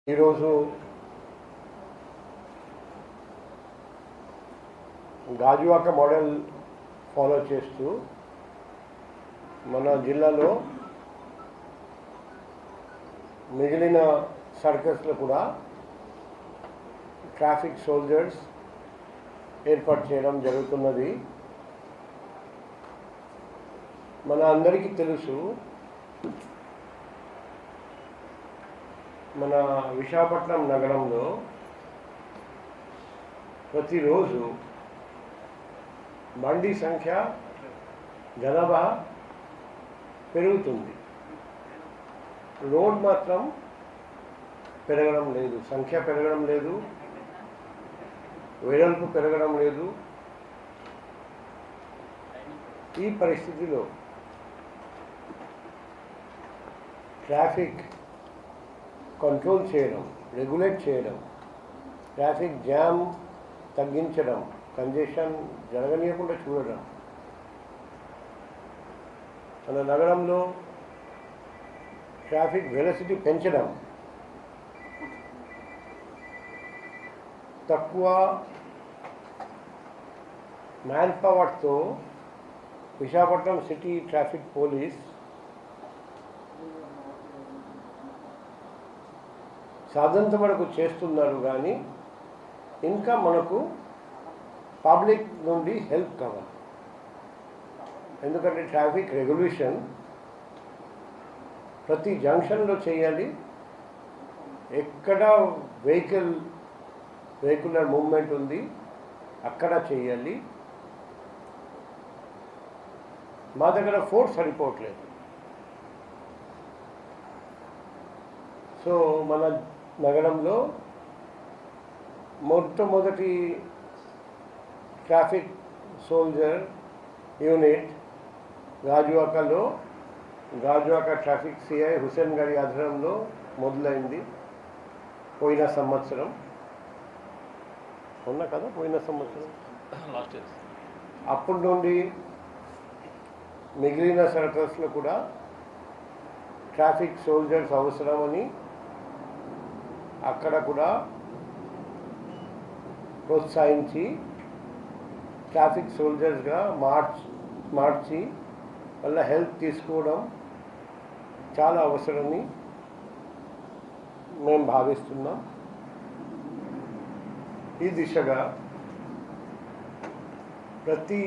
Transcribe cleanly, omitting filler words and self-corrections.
ఈరోజు Gajuwaka model follow చేస్తూ మన జిల్లాలో మిగిలిన సర్కస్లో కూడా ట్రాఫిక్ సోల్జర్స్ ఏర్పాటు చేయడం జరుగుతున్నది. మన అందరికీ తెలుసు, మన విశాఖపట్నం నగరంలో ప్రతిరోజు బండి సంఖ్య జనాభా పెరుగుతుంది. రోడ్ మాత్రం పెరగడం లేదు, సంఖ్య పెరగడం లేదు, వెడల్పు పెరగడం లేదు. ఈ పరిస్థితిలో ట్రాఫిక్ కంట్రోల్ చేయడం, రెగ్యులేట్ చేయడం, ట్రాఫిక్ జామ్ తగ్గించడం, కంజెషన్ జరగనీయకుండా చూడడం, మన నగరంలో ట్రాఫిక్ వెలాసిటీ పెంచడం, తక్కువ మ్యాన్ పవర్తో విశాఖపట్నం సిటీ ట్రాఫిక్ పోలీస్ సాధంత వరకు చేస్తున్నారు. కానీ ఇంకా మనకు పబ్లిక్ నుండి హెల్ప్ కావాలి. ఎందుకంటే ట్రాఫిక్ రెగ్యులేషన్ ప్రతి జంక్షన్లో చేయాలి. ఎక్కడ వెహికులర్ మూవ్మెంట్ ఉంది అక్కడ చేయాలి. మా దగ్గర ఫోర్స్ సరిపోవట్లేదు. సో మన నగరంలో మొట్టమొదటి traffic soldier unit Gajuwaka traffic CI Hussain గారి ఆధ్వర్యంలో మొదలైంది. పోయిన సంవత్సరం పోయిన సంవత్సరం లాస్ట్ ఇయర్. అప్పటి నుండి మిగిలిన సర్కల్స్లో కూడా ట్రాఫిక్ సోల్జర్స్ అవసరమని అక్కడ కూడా ప్రోత్సహించి ట్రాఫిక్ సోల్జర్స్గా మార్చి వాళ్ళ హెల్ప్ తీసుకోవడం చాలా అవసరమని మేము భావిస్తున్నాం. ఈ దిశగా ప్రతి